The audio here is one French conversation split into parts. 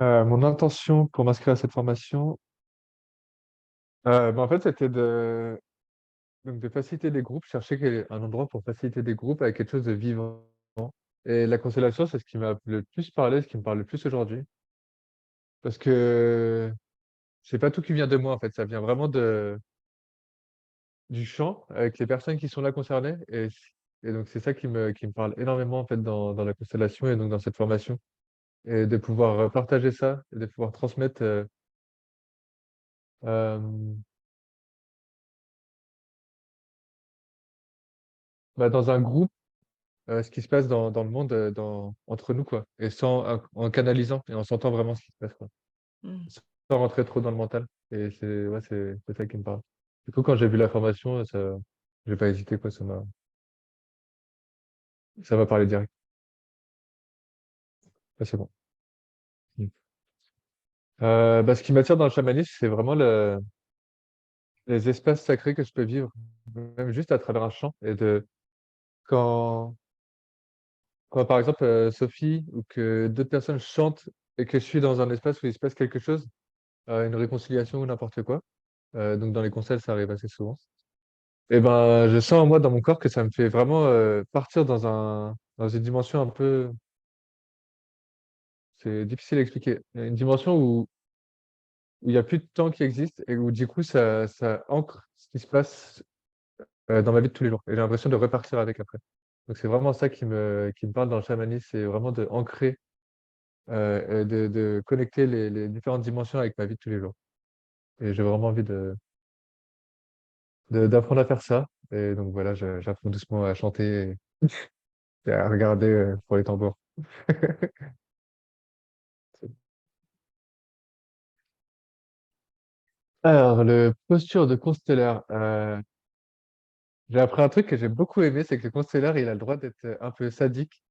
Mon intention pour m'inscrire à cette formation, en fait, c'était de faciliter des groupes, chercher un endroit pour faciliter des groupes avec quelque chose de vivant. Et la constellation, c'est ce qui m'a le plus parlé, ce qui me parle le plus aujourd'hui. Parce que c'est pas tout qui vient de moi, en fait. Ça vient vraiment du champ, avec les personnes qui sont là concernées. Et donc, c'est ça qui me parle énormément, en fait, dans la constellation et donc dans cette formation. Et de pouvoir partager ça, et de pouvoir transmettre euh, dans un groupe ce qui se passe dans le monde, entre nous, quoi. Et en canalisant et en sentant vraiment ce qui se passe, quoi. Mmh. Sans rentrer trop dans le mental. Et ouais, c'est ça qui me parle. Du coup, quand j'ai vu la formation, j'ai pas hésité, quoi. Ça m'a parlé direct. Ah, c'est bon. Mm. Ce qui m'attire dans le chamanisme, c'est vraiment les espaces sacrés que je peux vivre, même juste à travers un chant. Quand, quand par exemple, Sophie ou que d'autres personnes chantent et que je suis dans un espace où il se passe quelque chose, une réconciliation ou n'importe quoi. Donc dans les concerts, ça arrive assez souvent. Et ben, je sens en moi, dans mon corps, que ça me fait vraiment partir dans une dimension un peu, c'est difficile à expliquer, une dimension où il n'y a plus de temps qui existe et où du coup ça ancre ce qui se passe dans ma vie de tous les jours. Et j'ai l'impression de repartir avec après. Donc c'est vraiment ça qui me parle dans le chamanisme, c'est vraiment de ancrer, de connecter les différentes dimensions avec ma vie de tous les jours. Et j'ai vraiment envie d'apprendre à faire ça. Et donc voilà, j'apprends doucement à chanter et à regarder pour les tambours. Alors, le posture de constelleur. J'ai appris un truc que j'ai beaucoup aimé, c'est que le constelleur, il a le droit d'être un peu sadique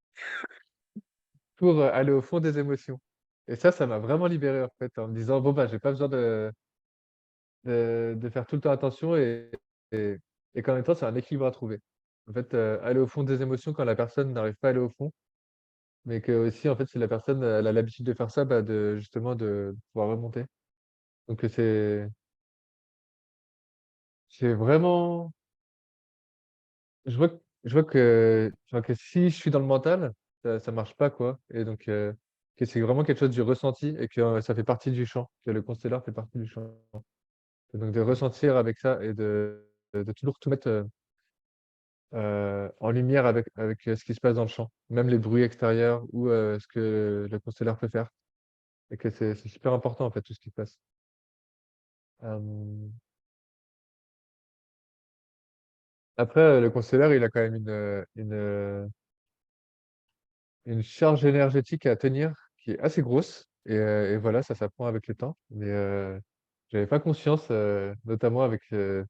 pour aller au fond des émotions. Et ça m'a vraiment libéré en fait, en me disant, bon, bah, j'ai pas besoin de faire tout le temps attention et, et qu'en même temps, c'est un équilibre à trouver. En fait, aller au fond des émotions quand la personne n'arrive pas à aller au fond, mais que aussi, en fait, si la personne elle a l'habitude de faire ça, bah, justement, de pouvoir remonter. Donc, c'est vraiment. Je vois que si je suis dans le mental, ça marche pas, quoi. Et donc, que c'est vraiment quelque chose du ressenti et que ça fait partie du chant, que le constellar fait partie du chant. Et donc, de ressentir avec ça et de toujours tout mettre en lumière avec ce qui se passe dans le chant, même les bruits extérieurs ou ce que le constellar peut faire. Et que c'est super important, en fait, tout ce qui se passe. Euh, Après, le constellar, il a quand même une charge énergétique à tenir qui est assez grosse. Et voilà, ça s'apprend avec le temps. Mais j'avais pas conscience, notamment avec le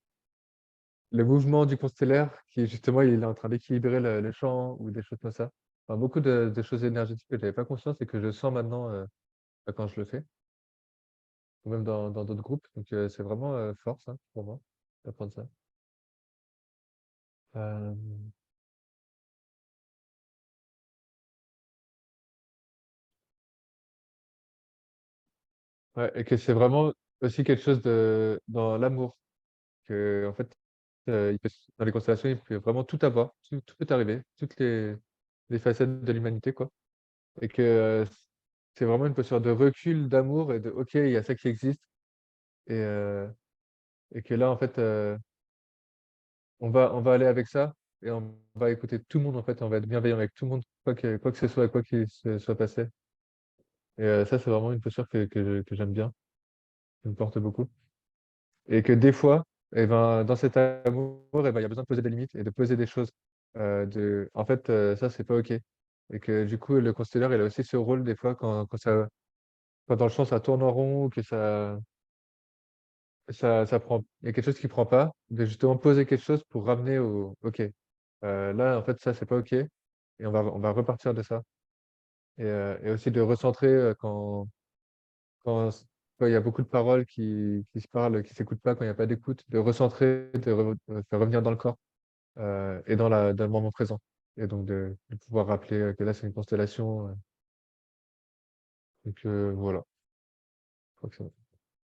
mouvement du constellaire, qui justement, il est en train d'équilibrer le champ ou des choses comme ça. Enfin, beaucoup de choses énergétiques que j'avais pas conscience et que je sens maintenant quand je le fais, ou même dans d'autres groupes. Donc c'est vraiment fort, ça, pour moi, d'apprendre ça. Euh, ouais, et que c'est vraiment aussi quelque chose dans l'amour. Que en fait, dans les constellations, il peut vraiment tout avoir, tout peut arriver, toutes les facettes de l'humanité, quoi. Et que c'est vraiment une posture de recul, d'amour et de OK, il y a ça qui existe. Et, euh, et que là, en fait, on va aller avec ça et on va écouter tout le monde, en fait, on va être bienveillant avec tout le monde, quoi que ce soit, quoi qu'il se soit passé. Et ça, c'est vraiment une posture que j'aime bien, qui me porte beaucoup. Et que des fois, eh ben, dans cet amour, eh ben, il y a besoin de poser des limites et de poser des choses. En fait, ça, c'est pas OK. Et que du coup, le constelleur, il a aussi ce rôle des fois quand dans le champ, ça tourne en rond ou que ça prend, il y a quelque chose qui prend pas, de justement poser quelque chose pour ramener au OK. Là, en fait, ça, c'est pas OK. Et on va repartir de ça. Et aussi de recentrer quand, quand il y a beaucoup de paroles qui se parlent, qui s'écoutent pas, quand il n'y a pas d'écoute, de recentrer, de faire revenir dans le corps et dans le moment présent. Et donc de pouvoir rappeler que là, c'est une constellation Donc voilà, je crois que c'est